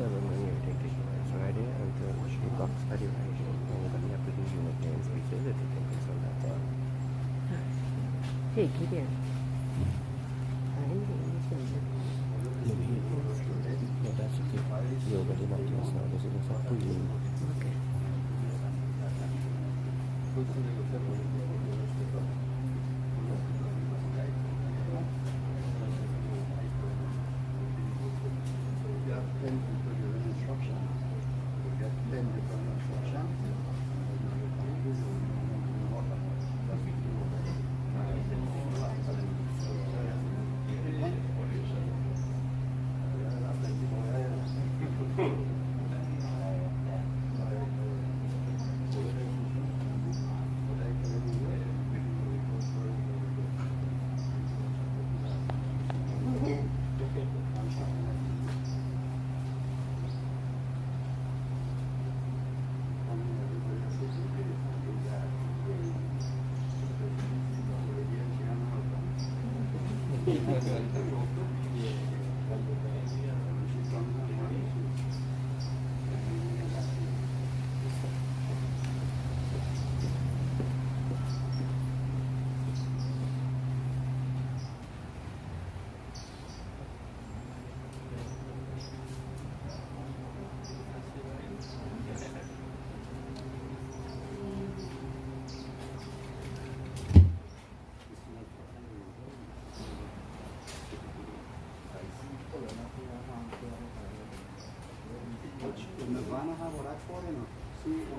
ceremony taking place Friday until she blocks study writing and then you have to do unit names feasibility thinkings on that day. Hey, Gideon. No, that's okay. Yoga did not use now. This is a pudding. Okay.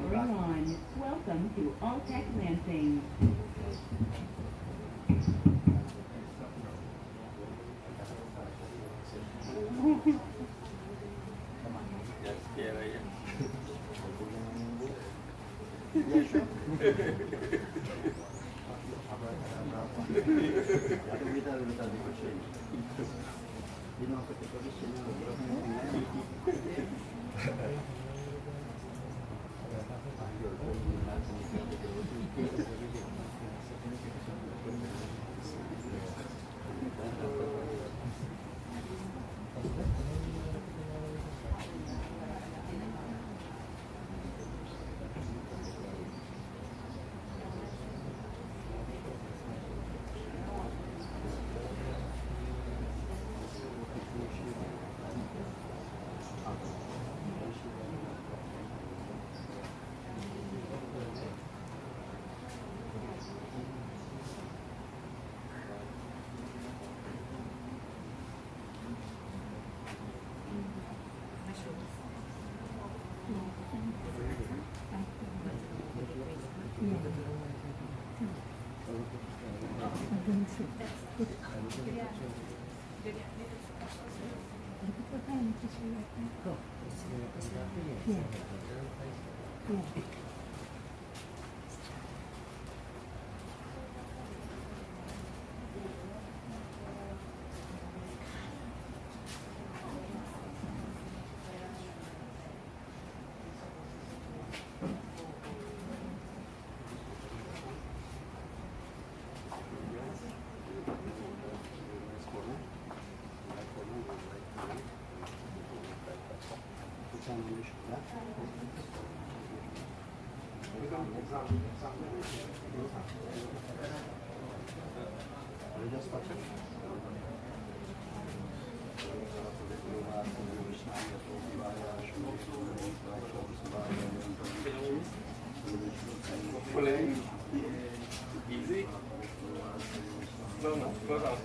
Everyone, welcome to All Tech Lansing. Easy? No, go down.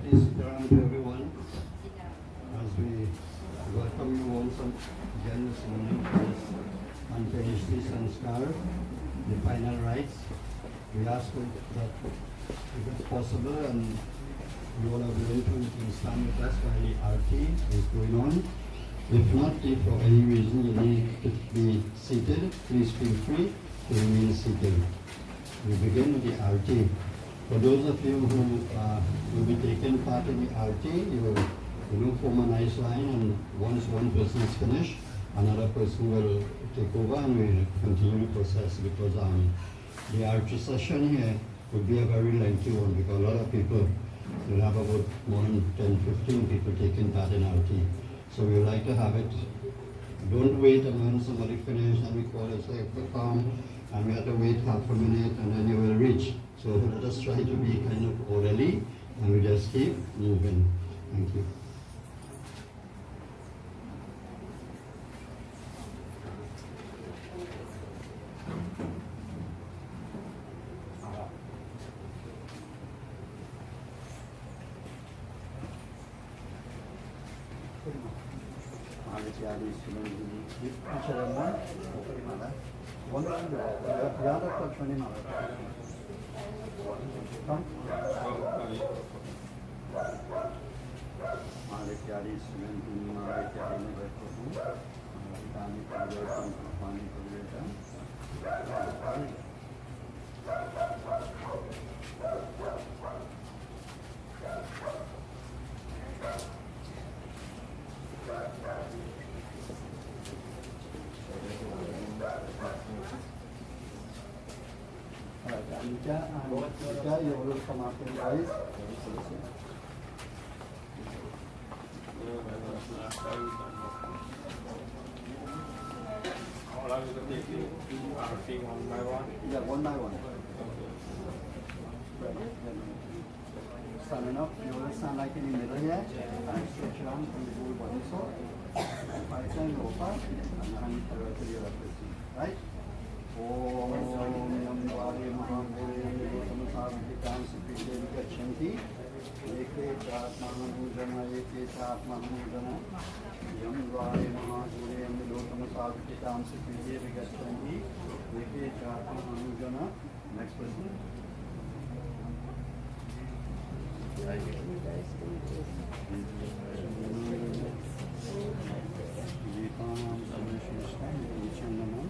Please sit around to everyone as we welcome you once again this morning to this unfinished sanskar, the final rites. We ask that if it's possible and you all are willing to stand with us while the arti is going on. If not, if for any reason you need to be seated, please feel free to remain seated. We begin with the arti. For those of you who will be taking part in the arti, you will form a nice line, and once one person is finished, another person will take over and we'll continue the process, because the arti session here would be a very lengthy one, because a lot of people will have about more than 10-15 people taking part in arti. So we would like to have it. Don't wait, and when somebody finishes and we call it, say, come, and we have to wait half a minute and then you will reach. So let us try to be kind of orderly and we just keep moving. Thank you. Alika, you will come up and rise. Yeah, one by one. Standing up, you will stand like in the middle here and stretch your arms from the whole body. So, right hand over and hand parallel to your left. Right? Om Yam Vare Mahabhore Nirottam Sarvitam Sukhidevi Gachanti Eke Chatmanujana Eke Chatmanujana Yam Vare Mahabhore Nirottam Sarvitam Sukhidevi Gachanti Eke Chatmanujana. Next person. Deepanam Samashishtam Vichandanam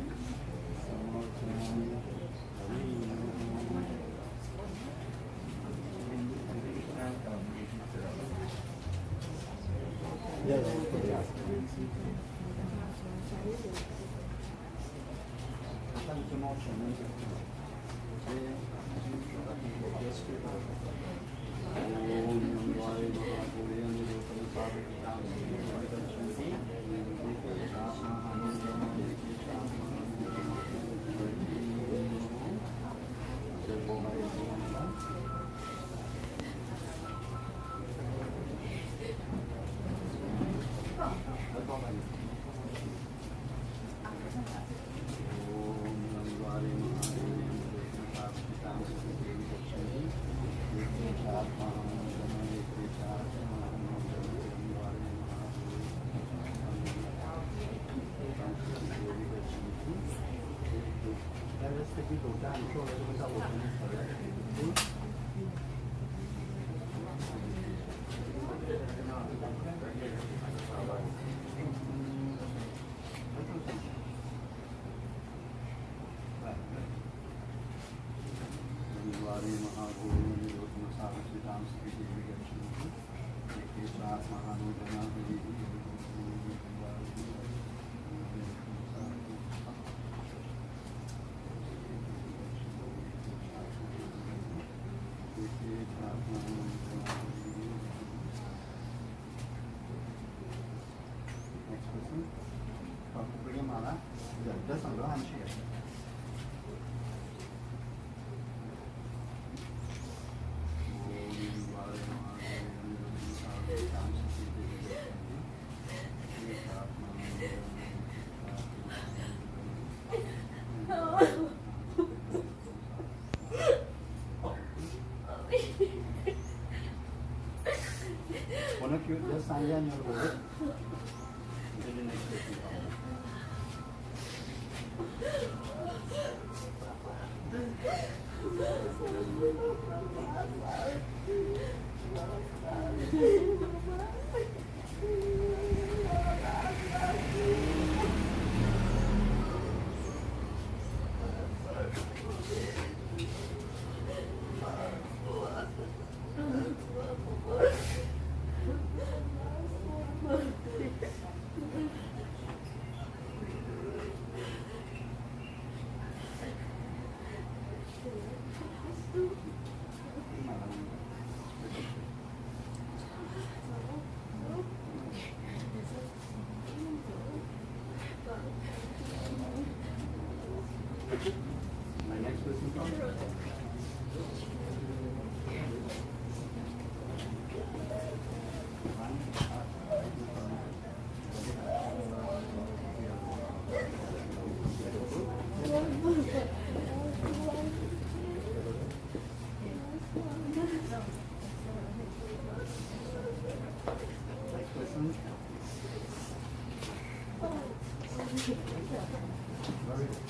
Next person. Bring him out. Yeah, just on the handshake. One of you just stand there and you'll hold it. Until the next person comes. My next person comes. Next person. Very good.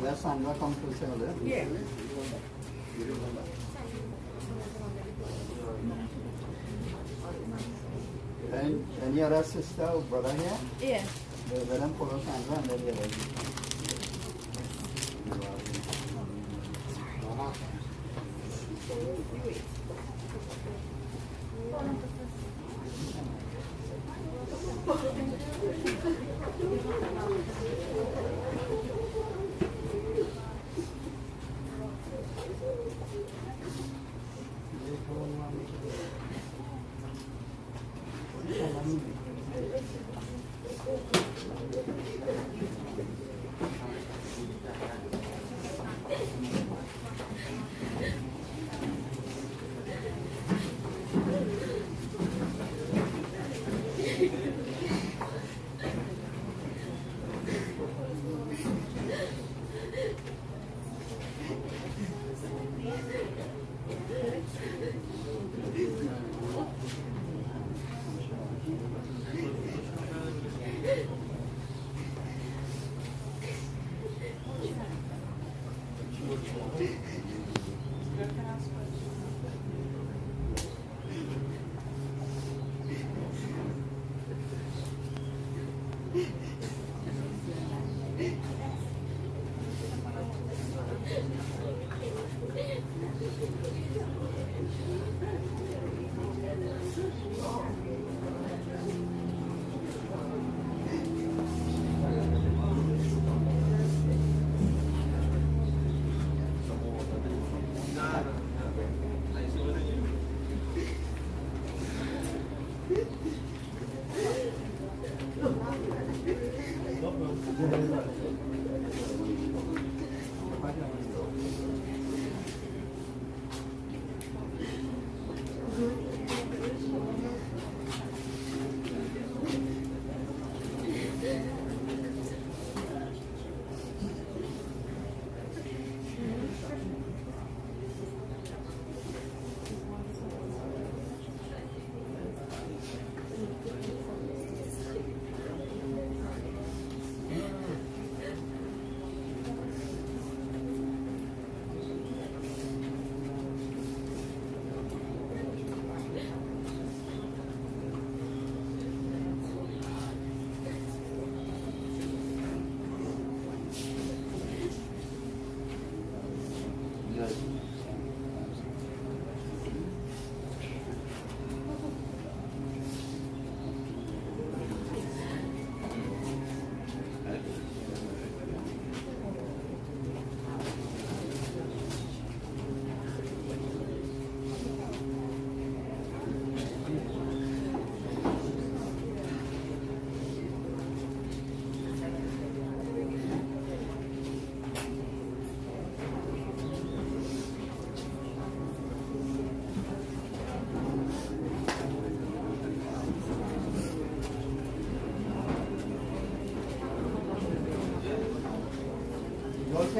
Let Sandra come to say hello. Yeah. And any other sister or brother here? Yeah. Let them follow Sandra and then they're ready.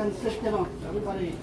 and set them up. Everybody.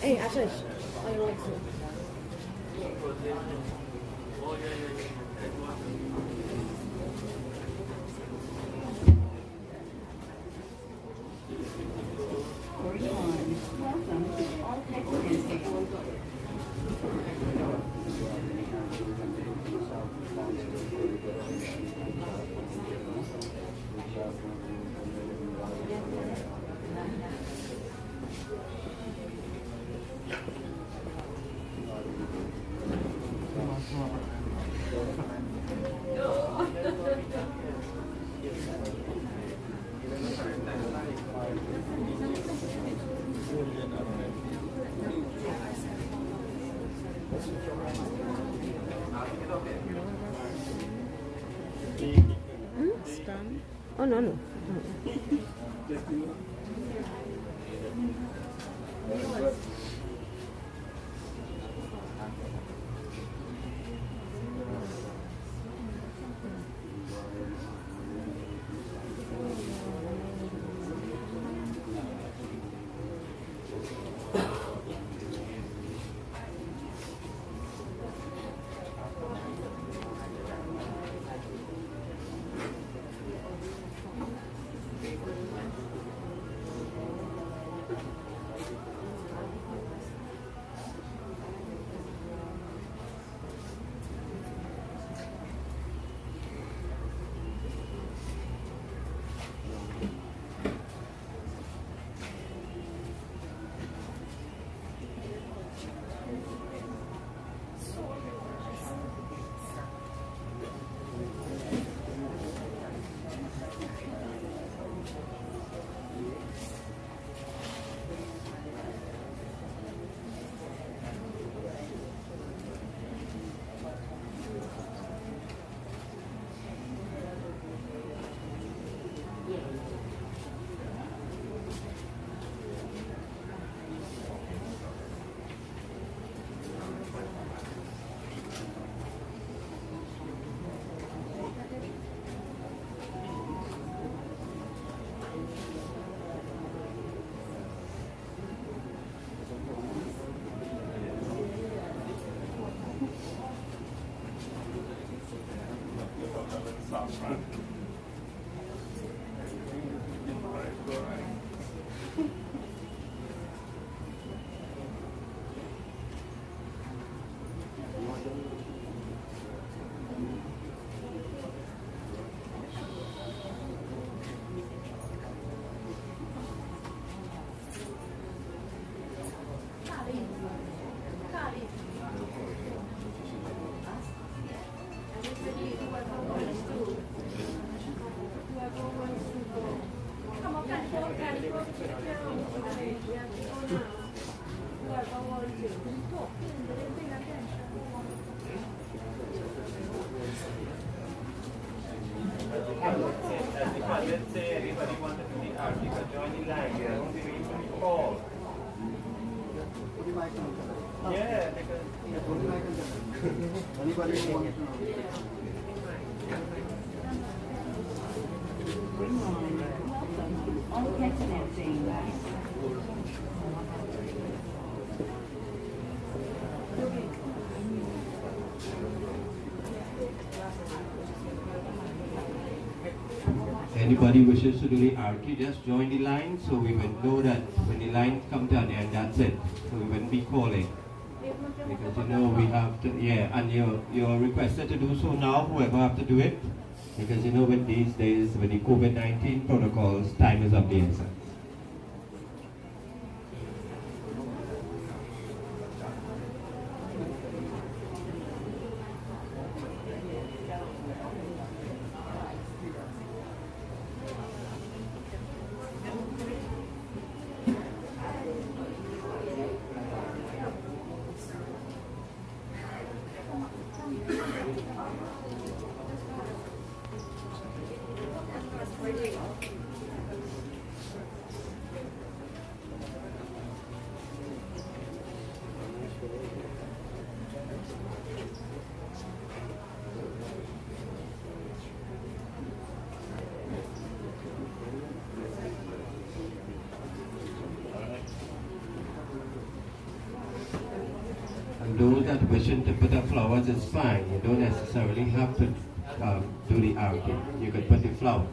Hey, Ashish, are you watching? Welcome to All Tech Landscape. Oh, no, no. Come on, Let's say everybody wanted to be art, you could join the line. There won't be any call. Yeah, because Anybody who wants to know? Welcome to All Text Dancing. Anybody wishes to do the arcade, just join the line so we will know that when the line comes to an end, that's it. So we won't be calling. Because you know we have to, yeah, and you're requested to do so now, whoever have to do it. Because you know with these days, with the COVID-19 protocols, time is of the essence. And those that wishing to put up flowers is fine. You don't necessarily have to do the arcade. You could put the flower.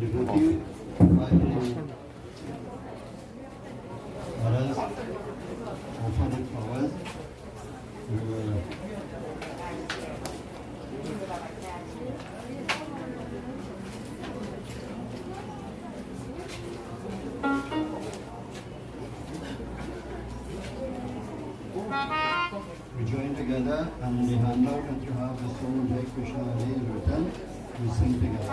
Devotee, finally, others offer the flowers. We join together and the handout that you have the song Jai Krishna Hare is written. We sing together.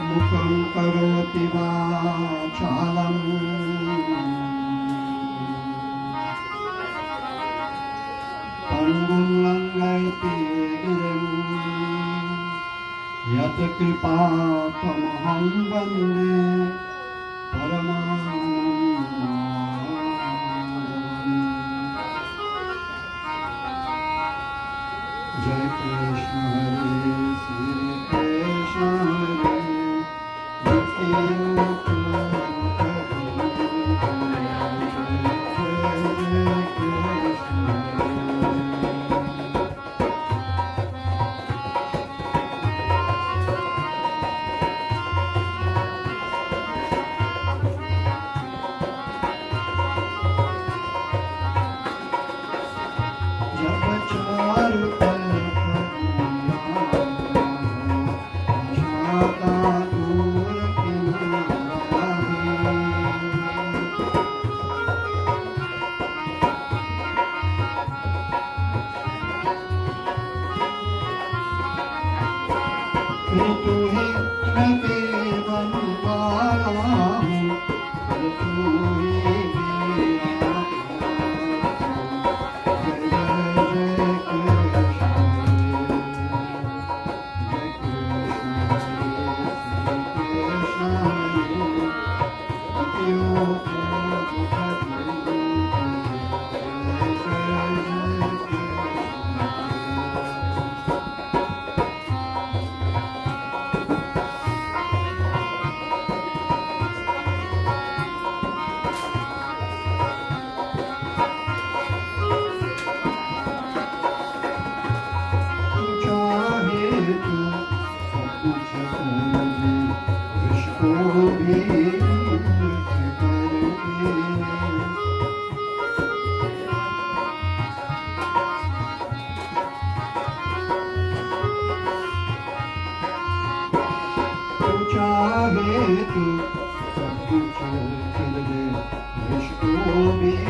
Mukam karoti vachalam Pangum langaiti girim Yat kripa tamaham vande Paramanandam Jai Krishna Hare Sri Krishna Hare Thank you. तू सब कुछ खिल दे रिश्तों में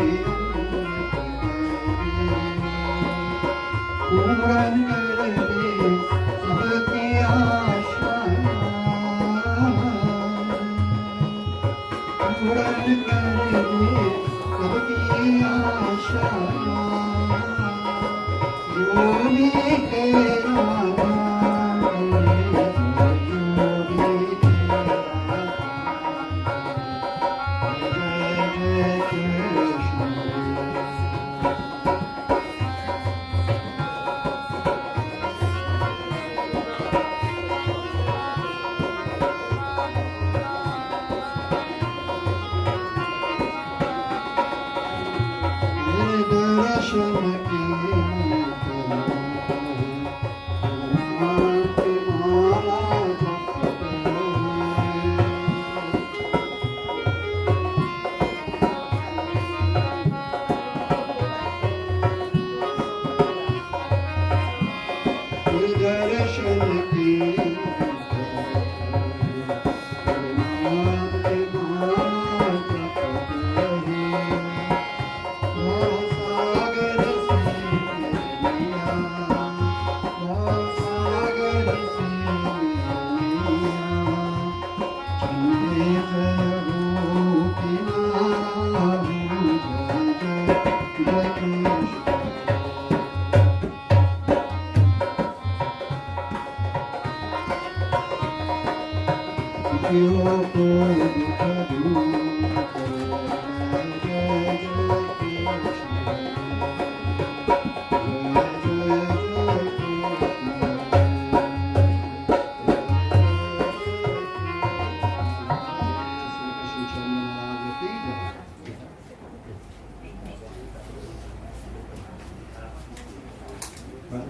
पूरन कर दे सबकी आशा पूरन कर दे सबकी आशा जो भी तेरा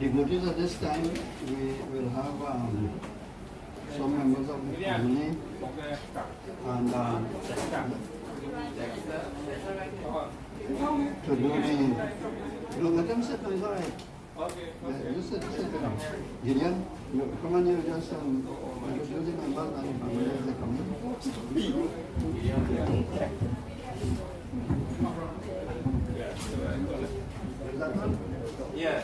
Devotees at this time, we will have some members of the family and to do the, let them sit, it's all right. Yeah, just sit down. Gideon, come on, you just introduce the members and the family as they come in. Is that one? Yeah.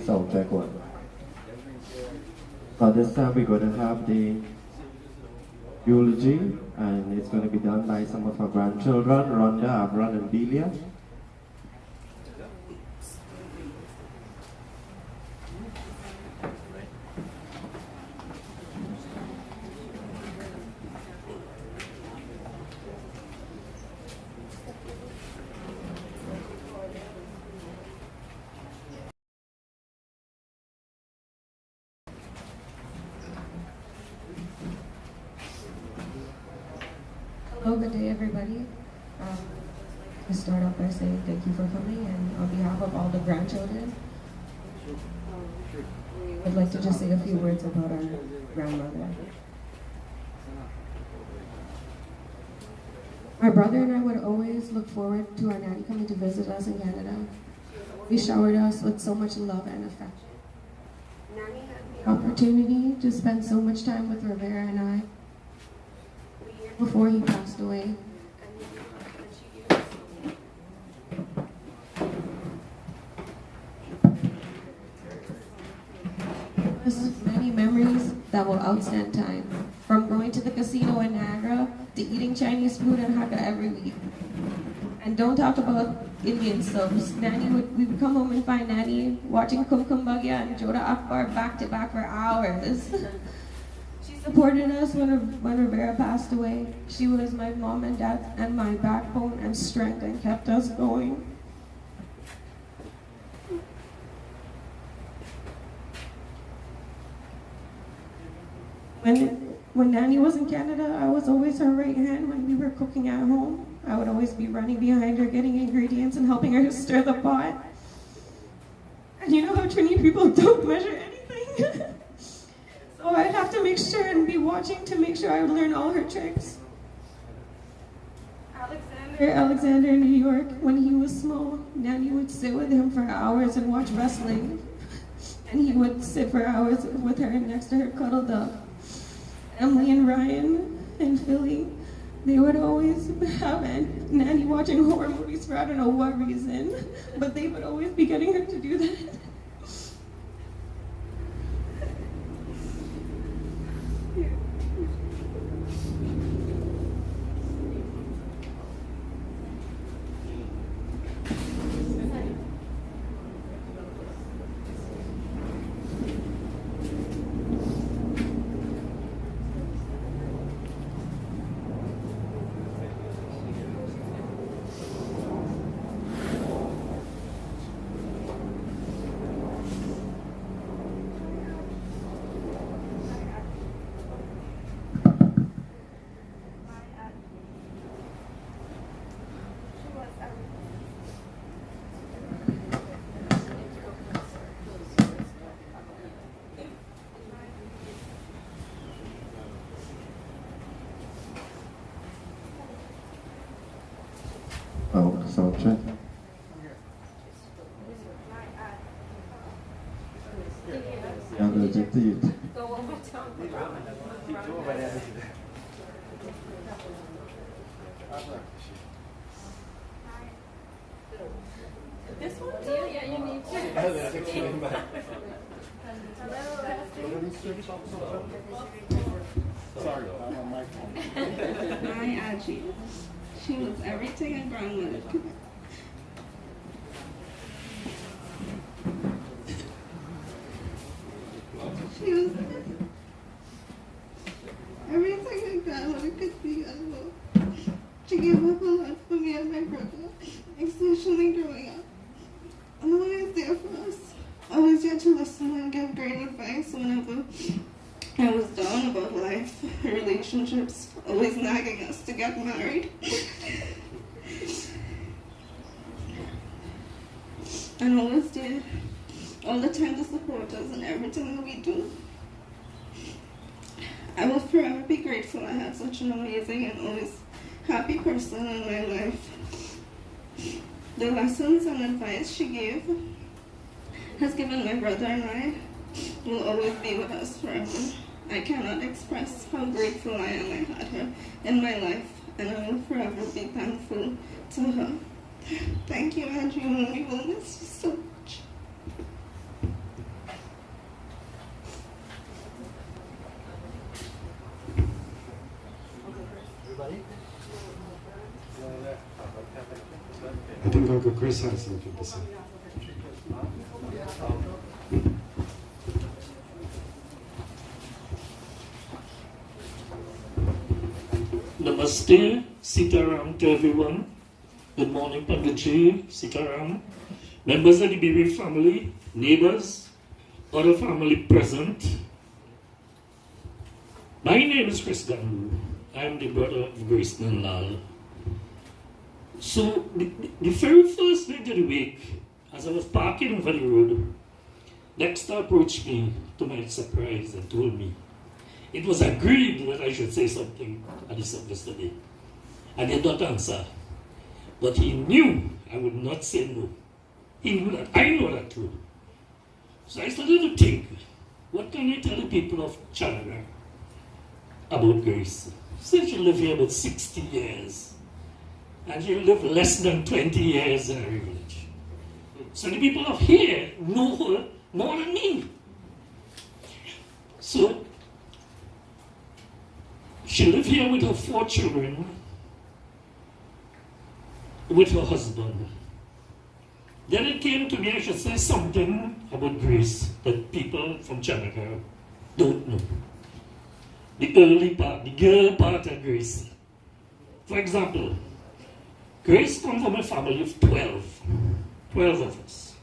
Sound check one. This time we're going to have the eulogy, and it's going to be done by some of our grandchildren, Rhonda, Avron, and Delia. Hello, good day everybody. To start off by saying thank you for coming, and on behalf of all the grandchildren, I'd like to just say a few words about our grandmother. My brother and I would always look forward to our nanny coming to visit us in Canada. He showered us with so much love and affection. Nanny had the opportunity to spend so much time with Rivera and I before he passed away. There's many memories that will outstand time. From going to the casino in Niagara to eating Chinese food in Hakka every week. And don't talk about Indian subs. We would come home and find Nanny watching Kumkum Bagya and Joda Akbar back to back for hours. Supported us when Rivera passed away. She was my mom and dad and my backbone and strength, and kept us going. When Nanny was in Canada, I was always her right hand when we were cooking at home. I would always be running behind her, getting ingredients and helping her stir the pot. And you know how Trini people don't measure anything? So I'd have to make sure and be watching to make sure I would learn all her tricks. Alexander in New York, when he was small, Nanny would sit with him for hours and watch wrestling. And he would sit for hours with her next to her cuddled up. Emily and Ryan in Philly, they would always have Nanny watching horror movies for I don't know what reason, but they would always be getting her to do that. Oh, sound check. Yang rejected. This one too? Yeah, you need to. Sorry, I'm on my phone. My Auntie. She was everything a grandmother could be. She was everything a grandmother could be as well. She gave up a lot for me and my brother, especially growing up. And always there for us. Always there to listen and give great advice whenever I was down about life, relationships, always nagging us to get married. And always there, all the time to support us in everything that we do. I will forever be grateful I have such an amazing and always happy person in my life. The lessons and advice she gave has given my brother and I will always be with us forever. I cannot express how grateful I am I had her in my life, and I will forever be thankful to her. Thank you, Andrew, and we will miss you so much. I think Uncle Chris has something to say. Namaste, Sitaram to everyone. Good morning, Panditji, Sitaram. Members of the BB family, neighbors, other family present. My name is Chris Gandu. I am the brother of Grace Nandlal. So, the very first day of the week, as I was parking over the road, Dexter approached me to my surprise and told me it was agreed that I should say something at the service today. I did not answer, but he knew I would not say no. He knew that I know that too. So I started to think, what can I tell the people of China about Grace? Since she lived here about 60 years, and she lived less than 20 years in our village. So the people of here know her more than me. So she lived here with her 4 children, with her husband. Then it came to me, I should say something about Grace that people from Chanaka don't know. The early part, the girl part of Grace. For example, Grace comes from a family of 12 of us.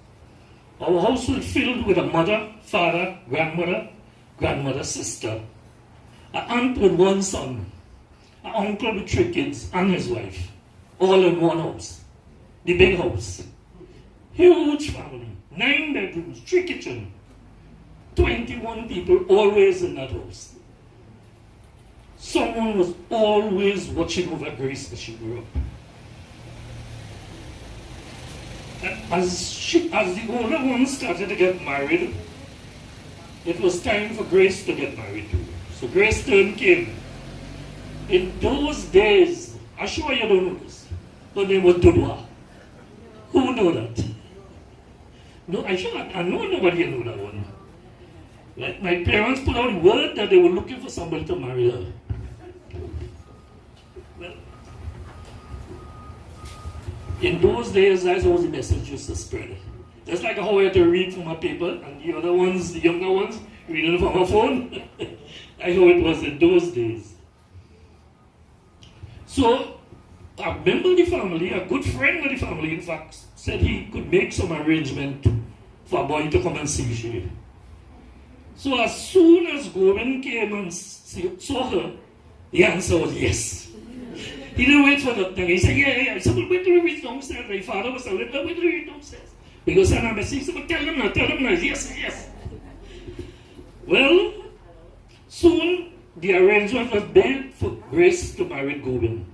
Our house was filled with a mother, father, grandmother, sister, an aunt with 1 son, an uncle with 3 kids, and his wife, all in one house. The big house. Huge family, 9 bedrooms, 3 kitchens, 21 people always in that house. Someone was always watching over Grace as she grew up. as the older ones started to get married, it was time for Grace to get married too. So Grace's turn came. In those days, I'm sure you don't know this, her name was Dudwa. Who know that? No, I know nobody knew that one. Like my parents put out word that they were looking for somebody to marry her. Well, in those days, that's how the message used to spread. Just like how I had to read from a paper, and the other ones, the younger ones, reading from a phone. That's how it was in those days. So, a member of the family, a good friend of the family, in fact, said he could make some arrangement for a boy to come and see she. So as soon as Govind came and saw her, the answer was yes. He didn't wait for nothing. He said, yeah. Someone went to reach downstairs. My father was telling him, wait to reach downstairs. Because I am a sister, but tell them now, yes. Well, soon the arrangement was made for Grace to marry Govind.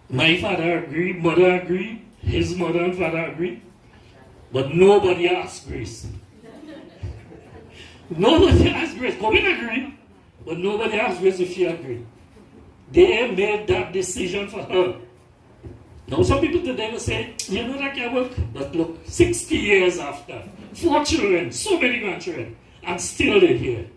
My father agreed, mother agreed, his mother and father agreed, but nobody asked Grace. Nobody asked Grace. Govind agreed, but nobody asked Grace if she agreed. They made that decision for her. Now some people today will say, you know that can work? But look, 60 years after, 4 children, so many grandchildren, and still they're here.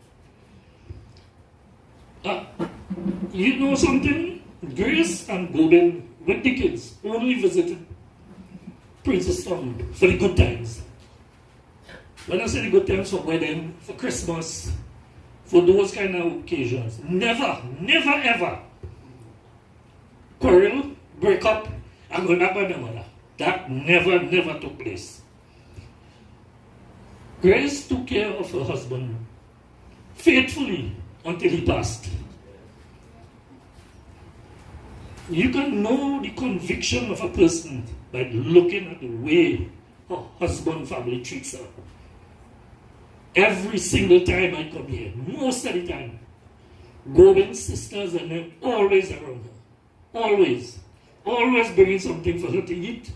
You know something? Grace and Govind, with the kids, only visited Princess Town for the good times. When I say the good times, for wedding, for Christmas, for those kind of occasions. Never ever quarrel, break up, and go back by my mother. That never took place. Grace took care of her husband faithfully until he passed. You can know the conviction of a person by looking at the way her husband family treats her. Every single time I come here, most of the time, Govind's sisters and them always around her. Always bringing something for her to eat,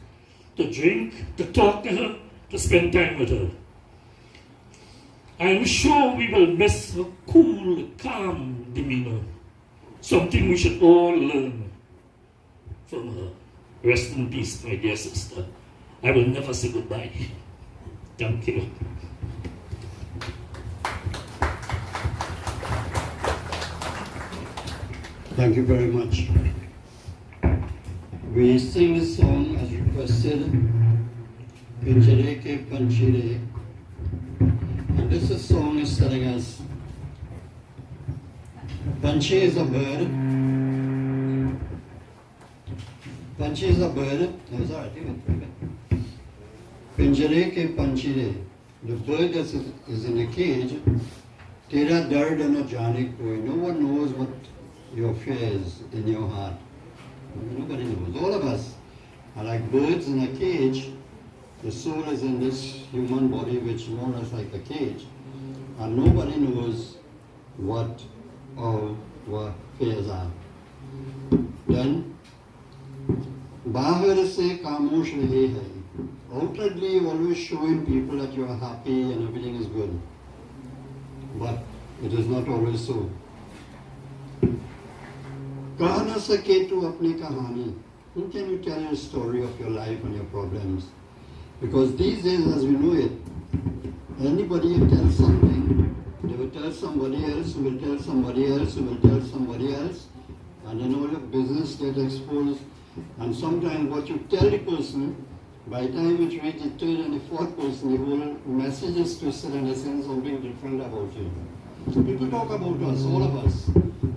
to drink, to talk to her, to spend time with her. I'm sure we will miss her cool, calm demeanor. Something we should all learn from her. Rest in peace, my dear sister. I will never say goodbye. Thank you. Thank you very much. We sing this song as requested, Pinjare Ke Panchire. And this song is telling us, Panchi is a bird. Panchi is a bird. No, sorry, Pinjare Ke Panchire. The bird that is in a cage, Tera Dard na Jane Koi. No one knows what your fear is in your heart. Nobody knows. All of us are like birds in a cage. The soul is in this human body, which is more or less like a cage. And nobody knows what our fears are. Then, Bahar se kamosh rahe hai. Outwardly, you always showing people that you are happy and everything is good. But it is not always so. कह न सके तू अपनी कहानी. Who can you tell your story of your life and your problems? Because these days, as we know it, anybody who tells something, they will tell somebody else, who will tell somebody else, who will tell somebody else, and then all your business gets exposed. And sometimes what you tell the person, by the time it reaches the third and the fourth person, the whole message is twisted and they say something different about you. So people talk about us, all of us.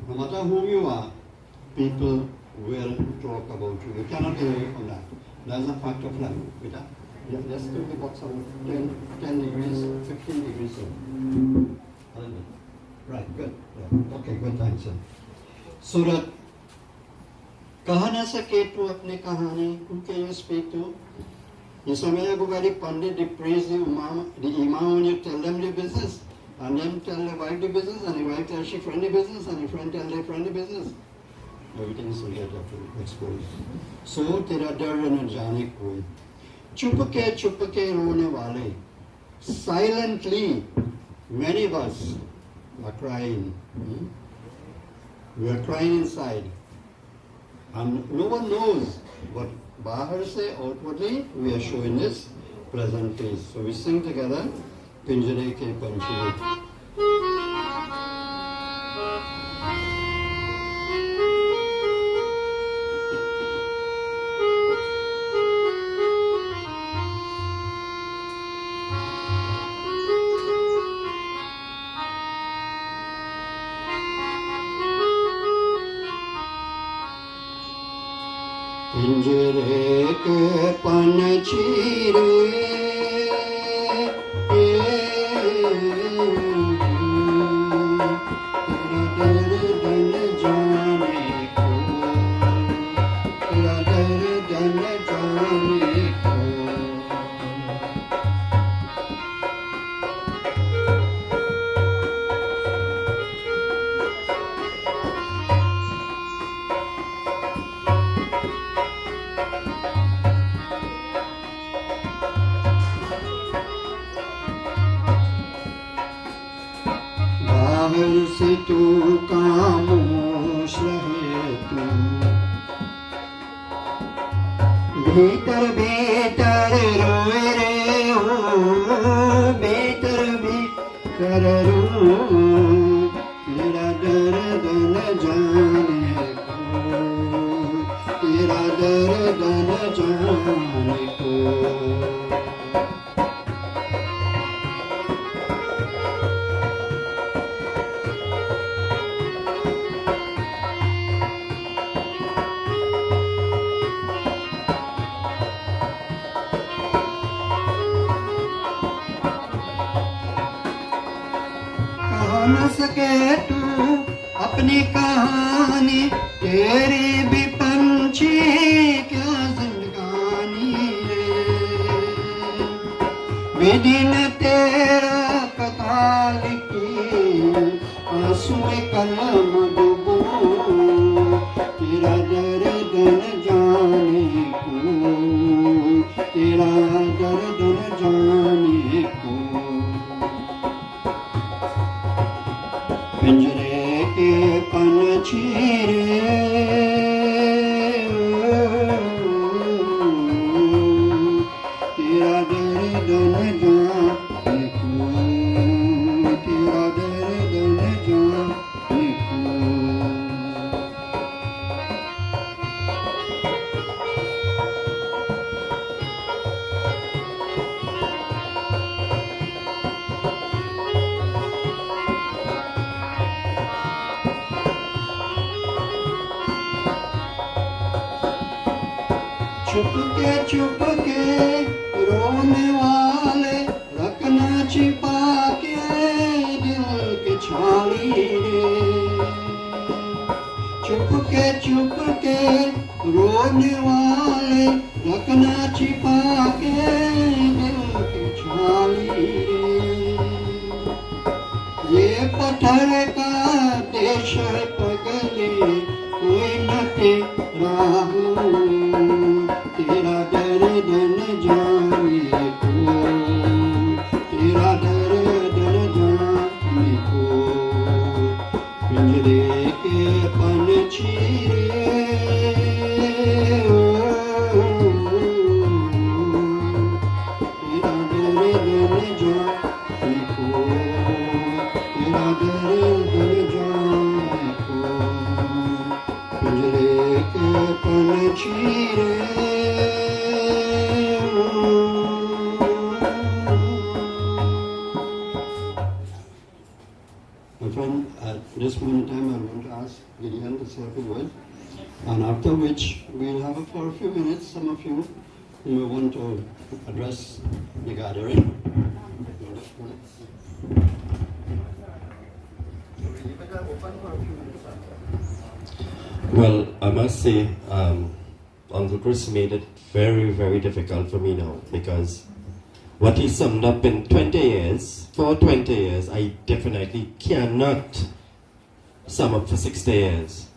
No matter who you are, people will talk about you. You cannot get away from that. That's a fact of life. Just turn the box on 10 degrees, 15 degrees. So. Right, good. Yeah. Okay, good, thanks, sir. So that कहा ना सके तू अपनी कहानी, who can you speak to? You समय को very pundit, they praise the imam when you tell them the business, and then tell the wife the business, and the wife tells she friend the business, and the friend tell their friend the business. Everything is will get exposed. So तेरा डर न जाने कोई. चुपके रोने वाले. Silently, many of us are crying. We are crying inside. And no one knows what Bahar say outwardly. We are showing this present face. So we sing together. Pinjare ke panchi. पिंजरे के पंछी रे बाहर से तू खामोश रहे तू भीतर भीतर रोए रे हो भीतर भीतर रो तेरा दर्द न जाने को तेरा दर्द न जाने को न सके तू अपनी कहानी तेरी भी पंछी क्या जिंदगानी रे विधि ने तेरा कथा लिखी आंसू में कलम डूबो तेरा दर्द न जाने को तेरा दर्द न जाने को पिंजरे के पंछी रे तेरा दर्द न जाने को तेरा दर्द न जाने को चुपके रोने वाले रखना छिपा के दिल के छाली रे चुपके रोने वाले रखना छिपा के दिल के छाली रे ये पत्थर का देश है पगले कोई न तेरा हो तेरा दर्द न जाने को तेरा दर्द न जाने को पिंजरे के पंछी रे तेरा दर्द न जाने को तेरा दर्द न जाने को पिंजरे के पंछी रे At this point in time, I'm going to ask Gideon to say a few words, and after which we'll have it for a few minutes. Some of you who may want to address the gathering. Well, I must say, Uncle Chris made it very, very difficult for me now, because what he summed up in 20 years, for 20 years, I definitely cannot sum up for 60 years.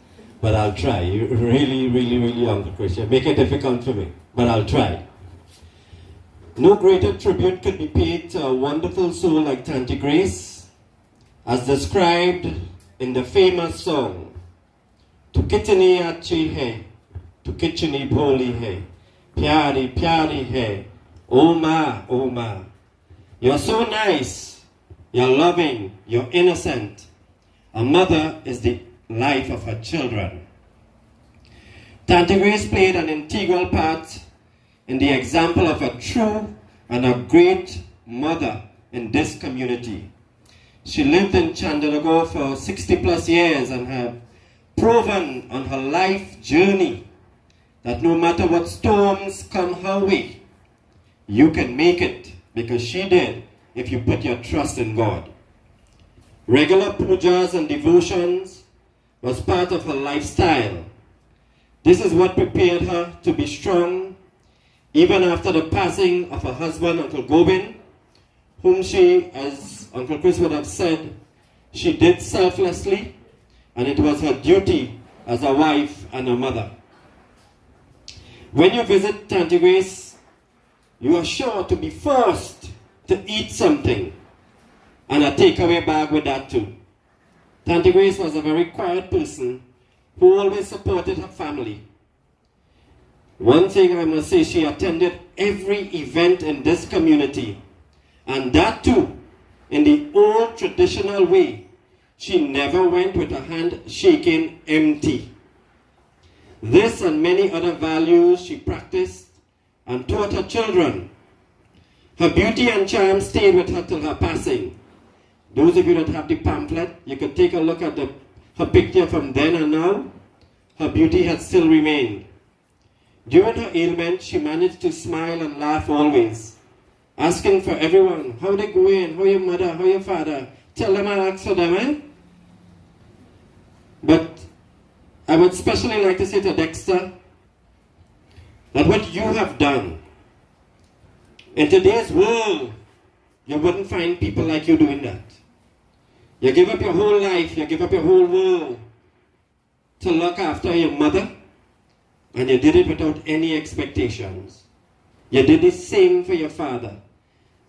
But I'll try. You really, really, really, Uncle Chris, you make it difficult for me, but I'll try. No greater tribute could be paid to a wonderful soul like Tanti Grace, as described in the famous song, "Tu kitni achi hai, tu kitni bholi hai, pyari pyari hai, oh ma, you're so nice, you're loving, you're innocent. A mother is the life of her children." Tanti Grace played an integral part in the example of a true and a great mother in this community. She lived in Chandalago for 60 plus years and have proven on her life journey that no matter what storms come her way, you can make it, because she did if you put your trust in God. Regular pujas and devotions was part of her lifestyle. This is what prepared her to be strong even after the passing of her husband, Uncle Gobin, whom she, as Uncle Chris would have said, she did selflessly, and it was her duty as a wife and a mother. When you visit Tanti Grace, you are sure to be forced to eat something, and a takeaway bag with that too. Tanti Grace was a very quiet person who always supported her family. One thing I must say, she attended every event in this community, and that too in the old traditional way. She never went with her hand shaking empty. This and many other values she practiced and taught her children. Her beauty and charm stayed with her till her passing. Those of you that have the pamphlet, you could take a look at her picture from then and now. Her beauty has still remained. During her ailment, she managed to smile and laugh always, asking for everyone, how they going, how your mother, how your father, tell them I ask for them, eh? But I would especially like to say to Dexter that what you have done, in today's world, you wouldn't find people like you doing that. You give up your whole life, you give up your whole world to look after your mother, and you did it without any expectations. You did the same for your father.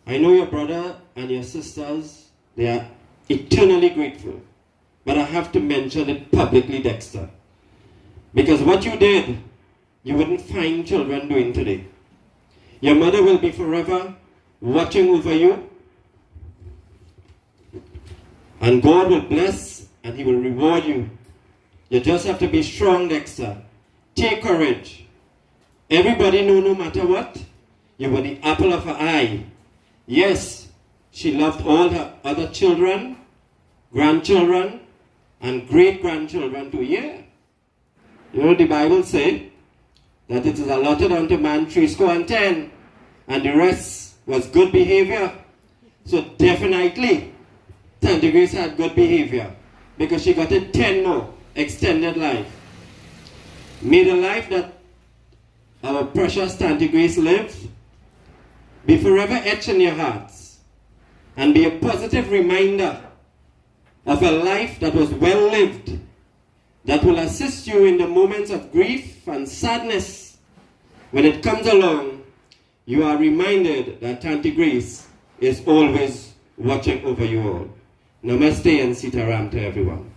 I know your brother and your sisters, they are eternally grateful. But I have to mention it publicly, Dexter. Because what you did, you wouldn't find children doing today. Your mother will be forever watching over you. And God will bless and He will reward you. You just have to be strong, Dexter. Take courage. Everybody know no matter what, you were the apple of her eye. Yes, she loved all her other children, grandchildren, and great-grandchildren too. Yeah. You know the Bible says that it is allotted unto man 70, and the rest was good behavior. So definitely, Tanti Grace had good behavior, because she got a 10 more extended life. May the life that our precious Tanti Grace lived be forever etched in your hearts, and be a positive reminder of a life that was well lived, that will assist you in the moments of grief and sadness. When it comes along, you are reminded that Tanti Grace is always watching over you all. Namaste and Sitaram to everyone.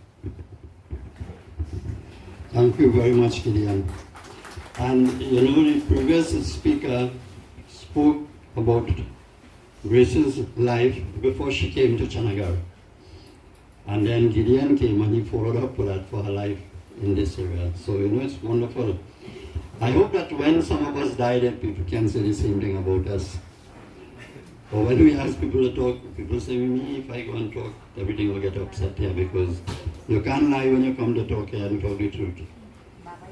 Thank you very much, Gideon. And you know, the previous speaker spoke about Grace's life before she came to Chanagar. And then Gideon came and he followed up with that for her life in this area. So, you know, it's wonderful. I hope that when some of us die, that people can say the same thing about us. Or when we ask people to talk, people say, me, if I go and talk, everything will get upset here, because you can't lie when you come to talk here and talk the truth.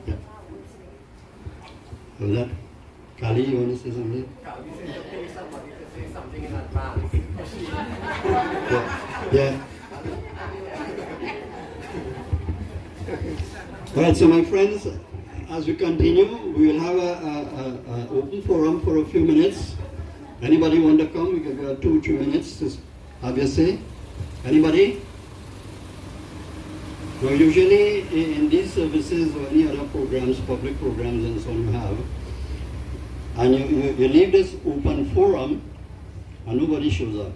Yeah. Was that Kali, you want to say something? Yeah. All right, so my friends, as we continue, we will have an open forum for a few minutes. Anybody want to come? We can go 2-3 minutes to have your say. Anybody? So usually in these services or any other programs, public programs and so on you have, And you leave this open forum and nobody shows up.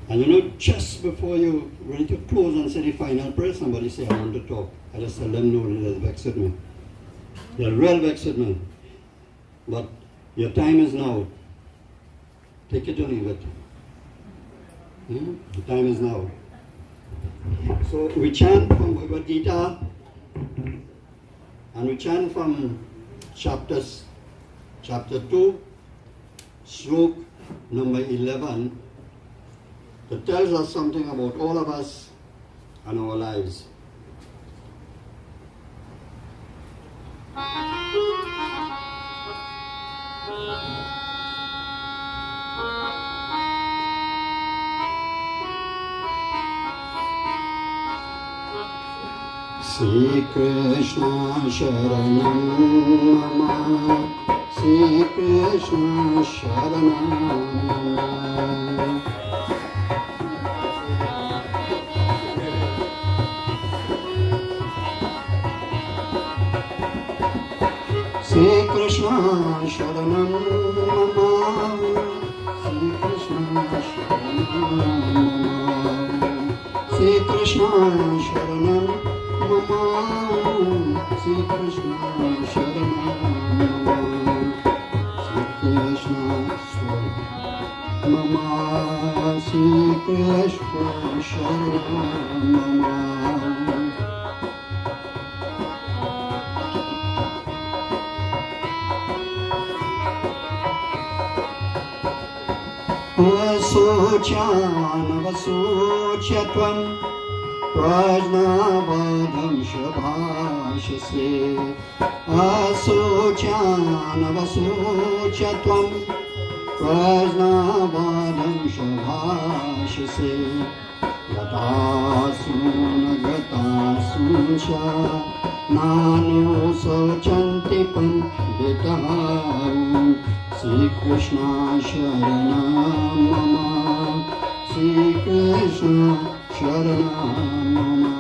And you know, just before you ready to close and say the final prayer, somebody say, I want to talk. I just tell them no, they're vexed with me. They're real vexed with me. But your time is now. Take it or leave it. The time is now. So we chant from Bhagavad Gita, and we chant from chapter 2, sloka number 11, that tells us something about all of us and our lives. Sri Krishna Sharanam Mama, Sri Krishna Sharanam Mama. Sri Krishna Sharanam Mama, Sri Krishna Sharanam Mama, Sri Krishna Sharanam Mama, Sri Krishna Sharanam Mama, Sri Krishna Sharanam Mama, Sri Krishna Sharanam Mama. Vasochan Vasochatvam Prajnavadam Shabhashase Asochan Vasochatvam Prajnavadam Shabhashase Gatasun Gatasun Cha Nanu Sochanti Panditaharu Sri Krishna Sharanam Mama, Sri Krishna Sharanam Mama,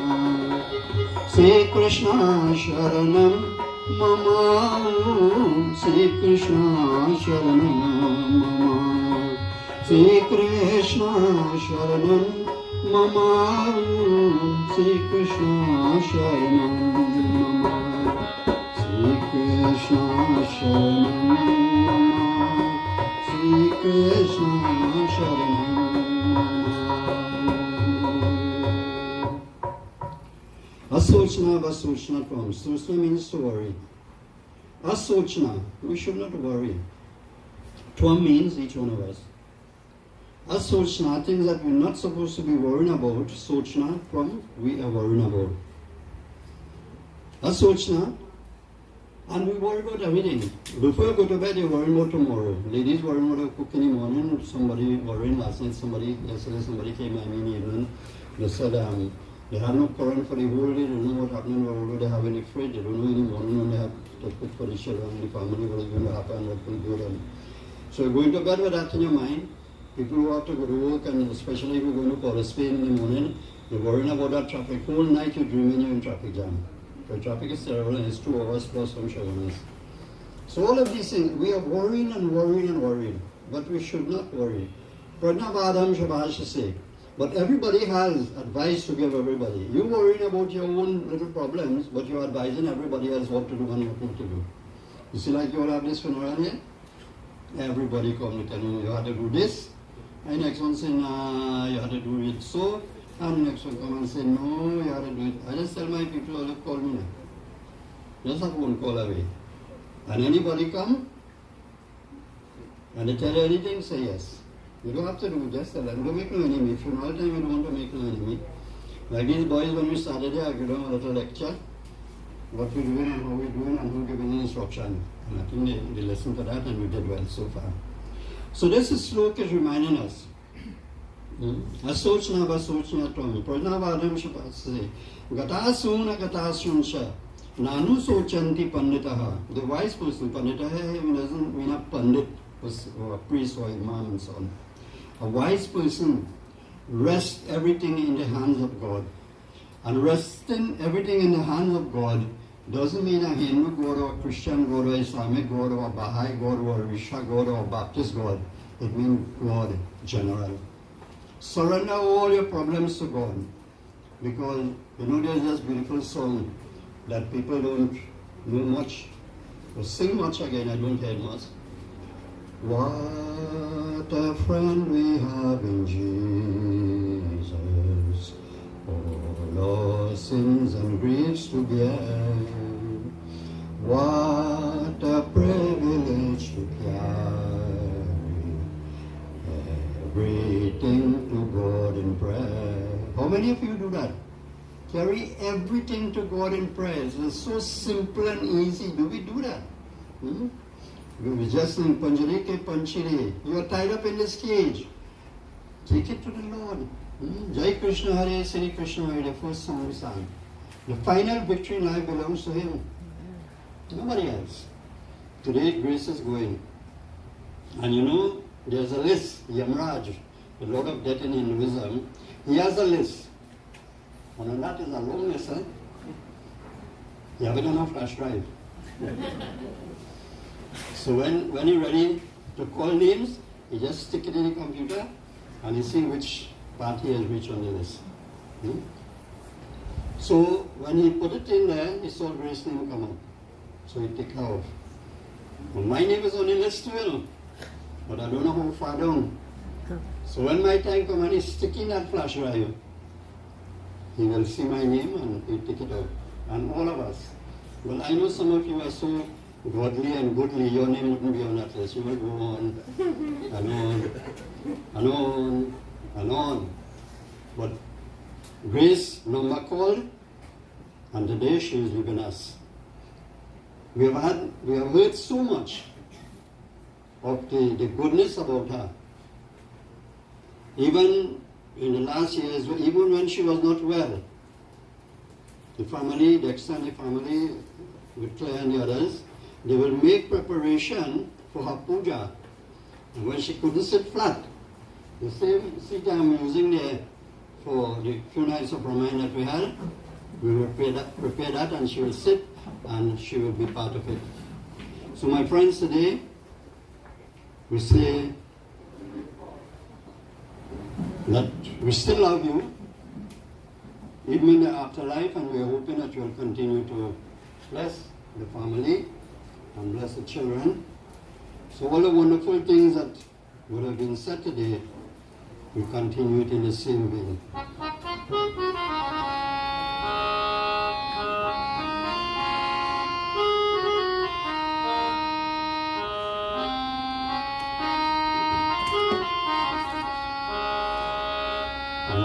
Sri Krishna Sharanam Mama, Sri Krishna Sharanam Mama, Sri Krishna Sharanam Mama, Sri Krishna Sharanam Mama, Sri Krishna Sharanam. Sri Krishna Sharanam. Asochna Vasochna Tvam. Sochna means to worry. Asochna, we should not worry. Tvam means each one of us. Asochna, things that we're not supposed to be worrying about. Sochna, Tvam, we are worrying about. Asochna, and we worry about everything. Before you go to bed, you're worrying about tomorrow. Ladies worrying what to cook in the morning. Somebody worrying last night. Yesterday somebody came by me in the evening. They said they have no current for the whole day. They don't know what's happening. What they have in the fridge. They don't know in the morning when they have to cook for the children, the family, what is going to happen, what will go on. So you're going to bed with that in your mind. People who have to go to work, and especially if you're going to Port Spain in the morning, you're worrying about that traffic. Whole night you're dreaming you're in traffic jam. The traffic is terrible and it's 2 hours plus some showers. So all of these things, we are worrying and worrying and worrying, but we should not worry. Pranavadam Shabhashase. But everybody has advice to give everybody. You're worrying about your own little problems, but you're advising everybody else what to do and what not to do. You see, like you all have this funeral here? Everybody come to tell you, you have to do this. And the next one saying, you have to do it so. And the next one come and say, no, you have to do it. I just tell my people, all call me now. Just a phone call away. And anybody come, and they tell you anything, say yes. You don't have to do it, just tell them. Don't make no enemy. If you know all the time, you don't want to make no enemy. Like these boys, when we started here, I gave them a little lecture. What we're doing and how we're doing and who's giving instruction. And I think they listened to that and we did well so far. So this is sloka is reminding us. Asochna Vasochna Tvam. Pranavadam Shabhase. Gatasuna Gatasuncha. Nanu Sochanti Panditaha. The wise person, Panditaha doesn't mean a Pandit, or a priest or imam and so on. A wise person rests everything in the hands of God. And resting everything in the hands of God Doesn't mean a Hindu God or a Christian God or Islamic God or a Baha'i God or a Risha God or a Baptist God. It means God general. Surrender all your problems to God. Because, you know, there's this beautiful song that people don't know much or sing much again. I don't hear much. What a friend we have in Jesus, all our sins and griefs to bear. What a privilege to carry everything to God in prayer. How many of you do that? Carry everything to God in prayer. It's so simple and easy. Do we do that? We just sing Panjarike Panchiri. You are tied up in this cage. Take it to the Lord. Jai Krishna Hare, Sri Krishna Hare, the first song we sang. The final victory in life belongs to Him. Nobody else. Today grace is going. And you know, there's a list, Yamraj, the Lord of Death in Hinduism. He has a list. And that is a long list, huh? You have it on a flash drive. So when you're ready to call names, you just stick it in the computer and you see which party has reached on the list. So when he put it in there, he saw Grace's name come up. So he took her off. Well, my name is on the list too, but I don't know how far down. So when my time comes and he's sticking that flash drive, he will see my name and he'll take it out. And all of us. Well, I know some of you are so godly and goodly, your name wouldn't be on that list. You will go on and on and on and on. But Grace, number called, and today she is leaving us. We have heard so much of the goodness about her. Even in the last years, even when she was not well, the family, the extended family, with Claire and the others, they will make preparation for her puja. And when she couldn't sit flat, the same seat I'm using there for the few nights of Ramayan that we had, we will prepare that and she will sit and she will be part of it. So my friends, today, we say that we still love you, even in the afterlife, and we are hoping that you will continue to bless the family and bless the children. So all the wonderful things that would have been said today, we continue it in the same vein.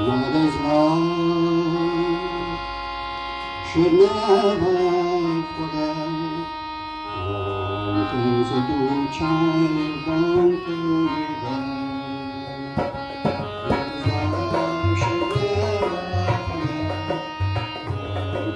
Mother's love should never forget. All things that do child is born to regret. Mother's love should never forget.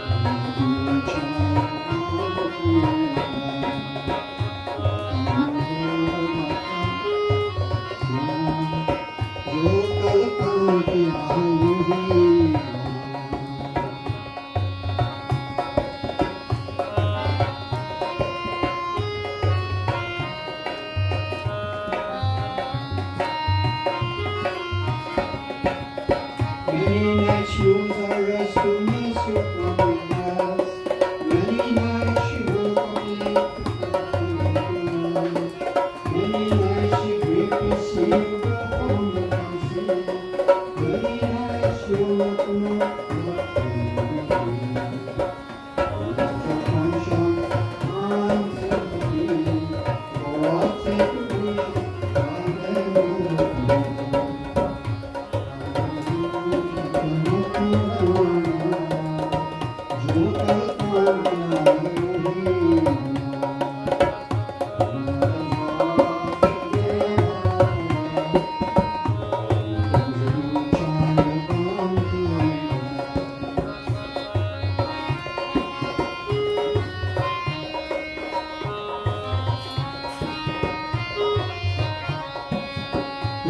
All things that do child is born to Many nights she was a rest to miss you from the past. Many nights she woke up late to Many nights she grieved to see you go home the country. Many nights she will not know what to do. All of her conscience answered to me. For what sake to be, why they will not know.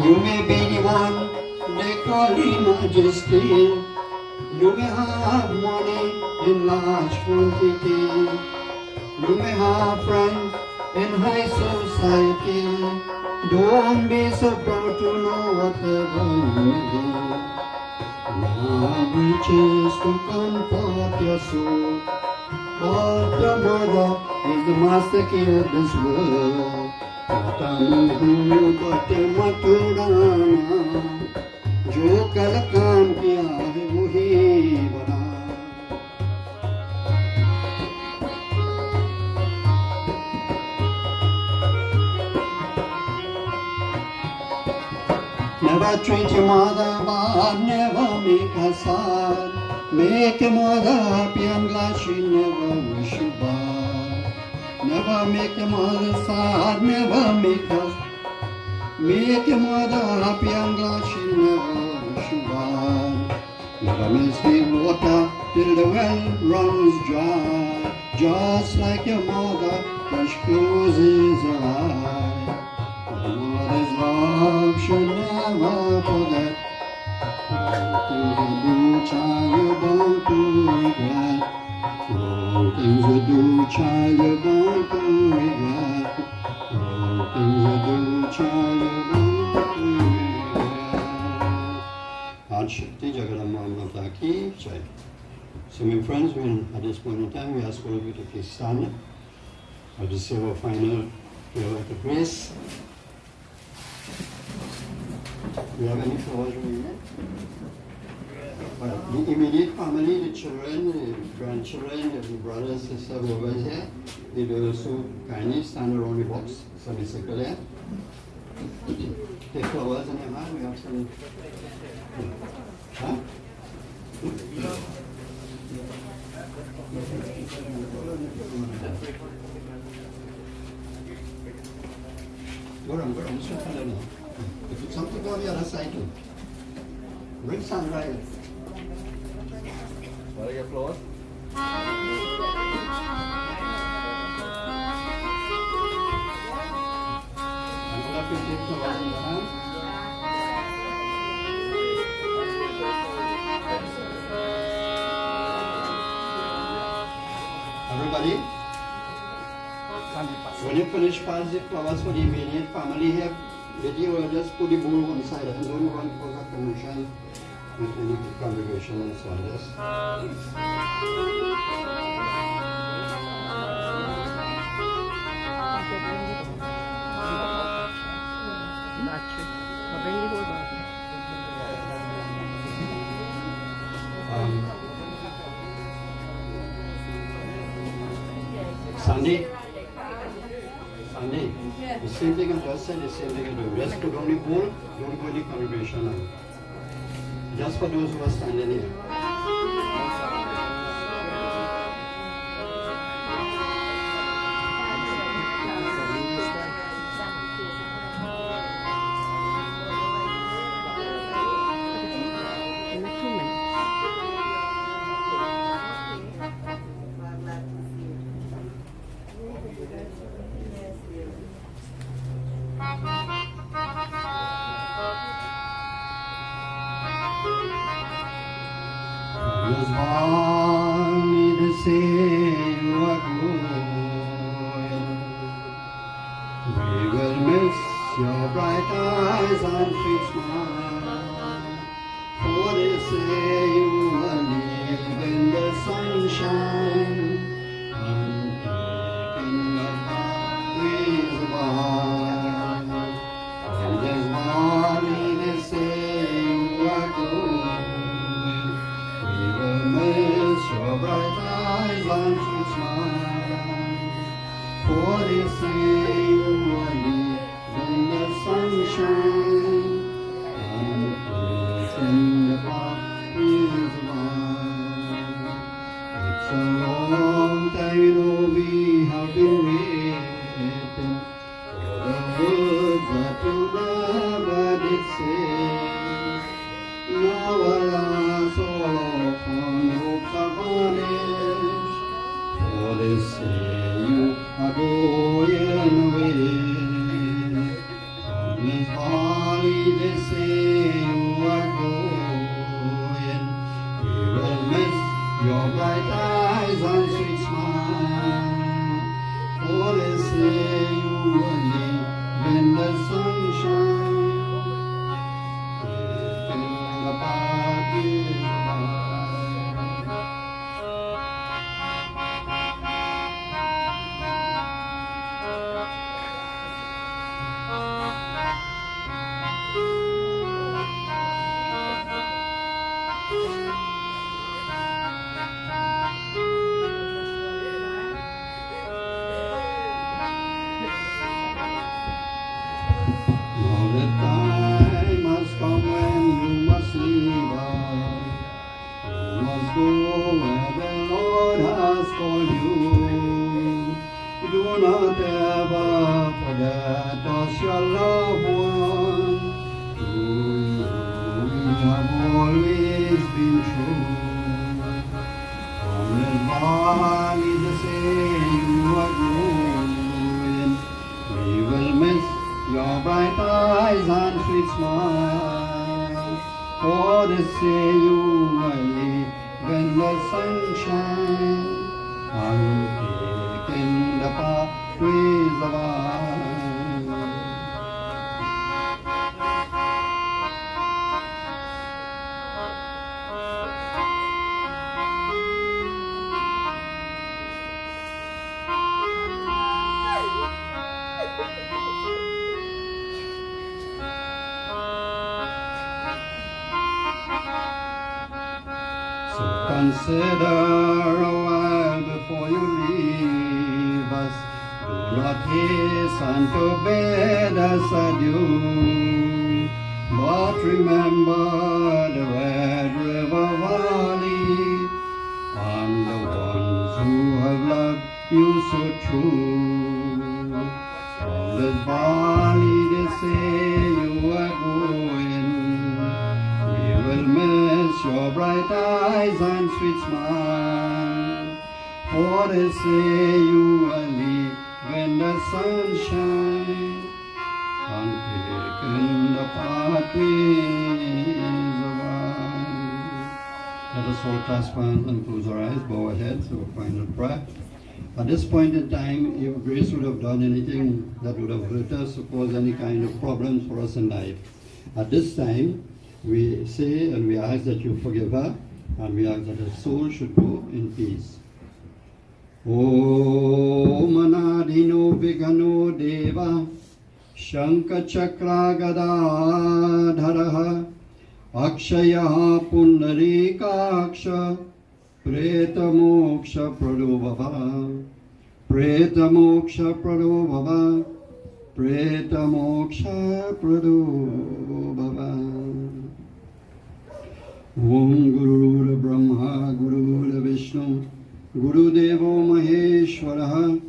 You may be the one they call Majesty. You may have money in large quantity. You may have friends in high society. Don't be so proud to know whatever you may do. Love riches to comfort your soul, but your mother is the master key of this world. Matamu bate maturana, jo kal kaam kiya hai wahi bana. Never treat your mother bad, never make her sad. Make your mother happy and glad, she never wish you bad. Never make your mother sad, never make her. Make your mother happy and glad, she never wish you bad. Never miss the water till the well runs dry. Just like your mother, fresh closes her eye. Mother's love should never forget. Things you do, child, you don't regret. Things you do, child, you don't regret. Things you do, child, you don't regret. Ad Shakti Jagadamba Mata Ki Jai. So my friends, at this point in time, we ask all of you to please stand up. I'll just say our final prayer of the grace. Do you have any flowers with you? Well, the immediate family, the children, the grandchildren, the brothers, sisters over here, they will also kindly stand around the box, semicircle there. Take flowers in your hand, we have some. Huh? Go on, just look at it now. If it's something on the other side too. Bring some right. What are your flowers? I'm going to take flowers in the hand. Everybody? When you finish pass the flowers for the immediate family here, you will just put the bowl on the side and don't want for that commotion with any congregation and so on. Sandy? Sandy? The same thing I just said, the same thing I do. Just put on the bowl, don't go in the congregation now. Just for those who are standing here. Was only the same what going. We will miss your bright eyes and sweet smile. For they say you will live in the sunshine and taking the pathways by. And there's only they say you are going. Miss your bright eyes and sweet smile. For they say you are in the sunshine and in the pathways by. It's a long time, you know, we have been waiting for the words that you never did say. Now alas, all upon hopes are vanished, for they say you are going away. From this valley they say you are going. We will miss your bright eyes. not ever forget us, your loved one. To you we have always been true. From this body the same you are growing. We will miss your bright eyes and sweet smile. For they say you will leave when the sun shines. I'm taking the pathways of life. So consider a while before you leave us. Do not hasten to bid us adieu. But remember the Red River Valley and the ones who have loved you so true. From this valley they say you are going. We will miss your bright eyes and sweet smile. For they say you will leave when the sun shines. And taking the pathways of life. Let us all clasp hands and close our eyes, bow our heads for a final prayer. At this point in time, if Grace would have done anything that would have hurt us or caused any kind of problems for us in life, at this time, we say and we ask that you forgive her, and we ask that her soul should go in peace. O Manadino Vigano Deva Shanka Chakra Gadadharaha Akshaya Pundarikaksha Preta Moksha Pradobhava Preta Moksha Pradobhava Preta Moksha Pradobhava. Om Guru Brahma Guru Vishnu Guru Devo Maheshwaraha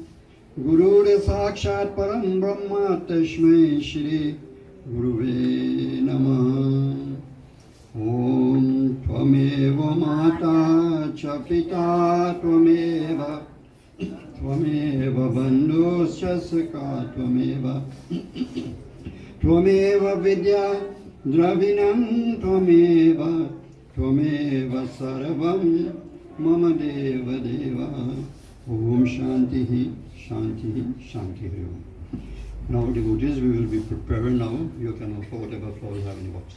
Guru Sakshat Param Brahma Tashmai Shri Guruve Namaha. Om Tvameva Mata Cha Pita Tvameva Tvameva Bandhuscha Sakha Tvameva Tvameva Vidya Dravinam Tvameva Tvameva Sarvam Mama Deva Deva. Om Shanti Shanti Shanti. Now devotees, we will be preparing now. You can offer whatever flowers you have in your box.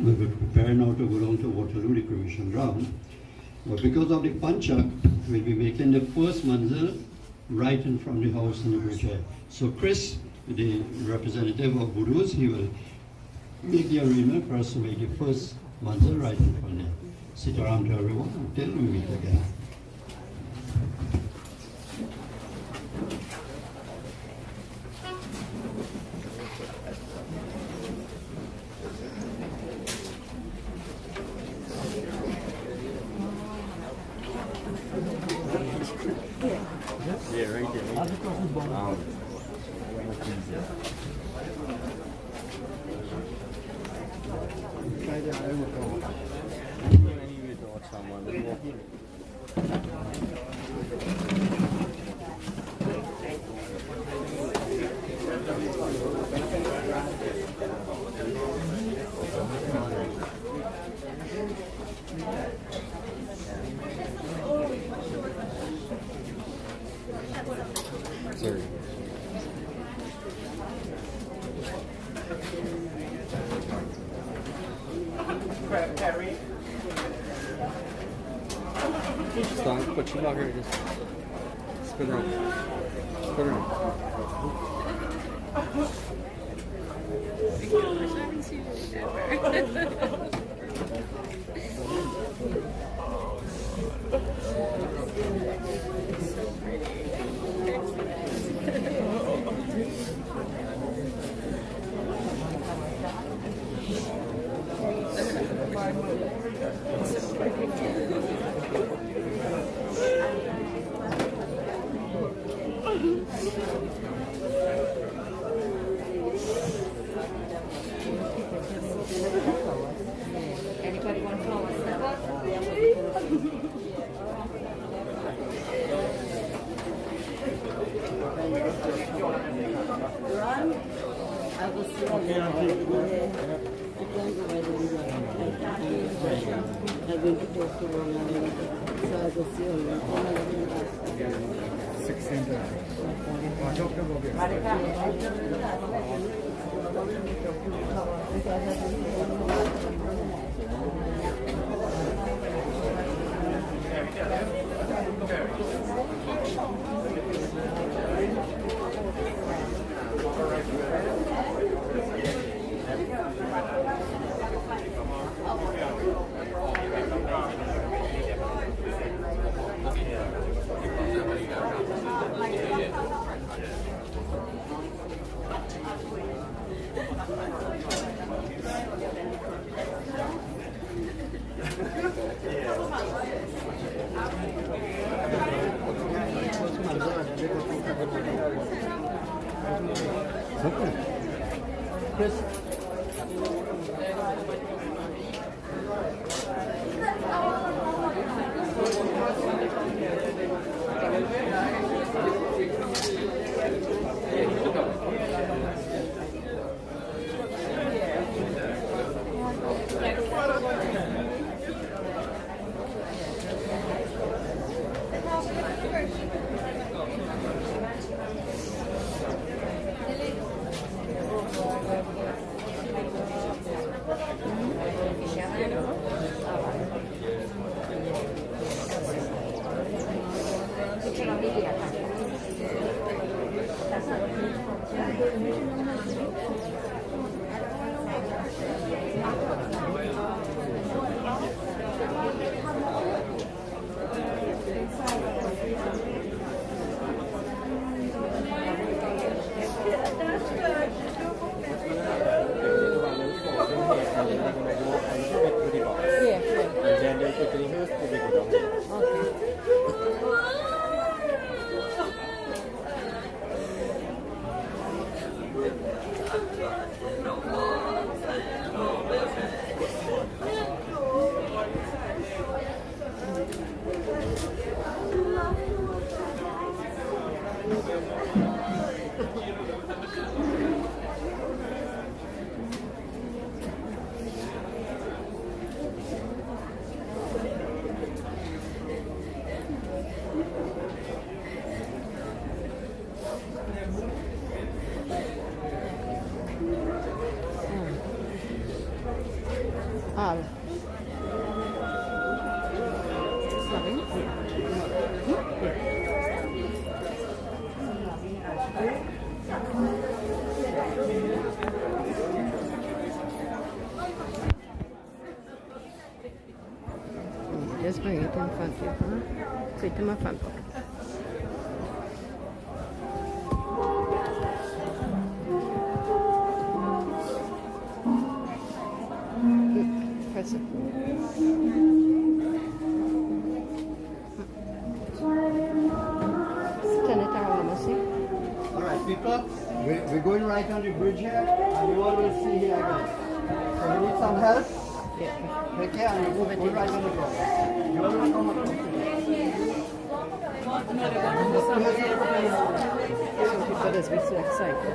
We will prepare now to go down to Waterloo, the cremation ground. But because of the panchak, we'll be making the first manzil right in front of the house in the bridge. So Chris, the representative of Gurus, he will make the arrangement for us to make the first manzil right in front of them. Sit around to everyone until we meet again. Yeah, right there. Sorry. Carrie. Stand, put your logger, just spin around. Spin around. I haven't seen it ever. So pretty. Just bring it in front here, huh? Sit in my front pocket. Press it. Turn it around, let me see. Alright, people, we're going right on the bridge here, and you all will see here again. So you need some help? Yeah. Take care, and you go right on the ground. You all will come up. So people just be so excited.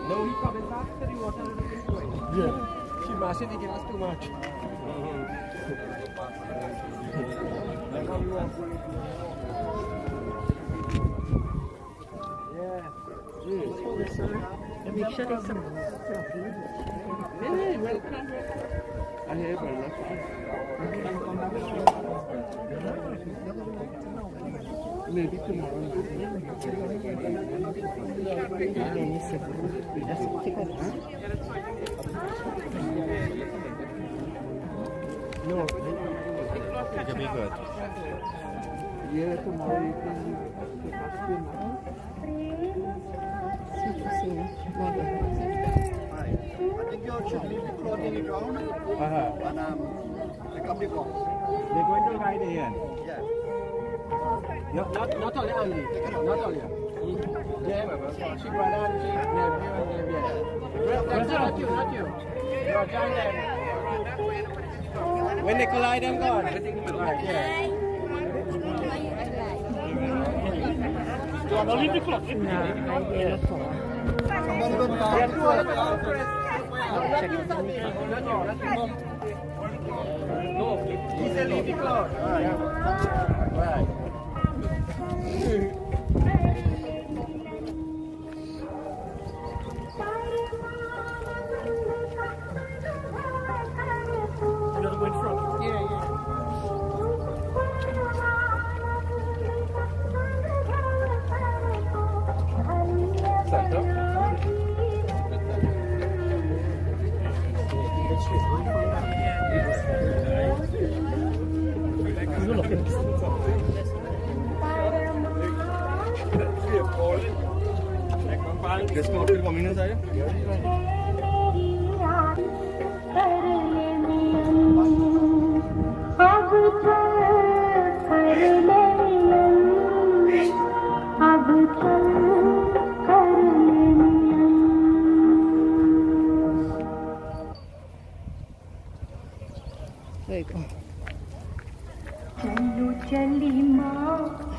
No, he coming back to the water. Yeah. She mustn't give us too much. Yeah. Let me shut it some. Yeah, welcome. I have a lot. Maybe tomorrow. No, it can be good. Yeah, tomorrow you can ask him. I think you should leave the cloth in the ground and pick up the box. They're going to ride here. Yeah. Not only Andy, not only. Yeah, she brought on, she not you. You're trying them. When they collide, I'm gone. Right, yeah. I'll leave the clock. No, he said leave the cloth. Right. Another way in front. Discount will come in inside. चलू चली माँ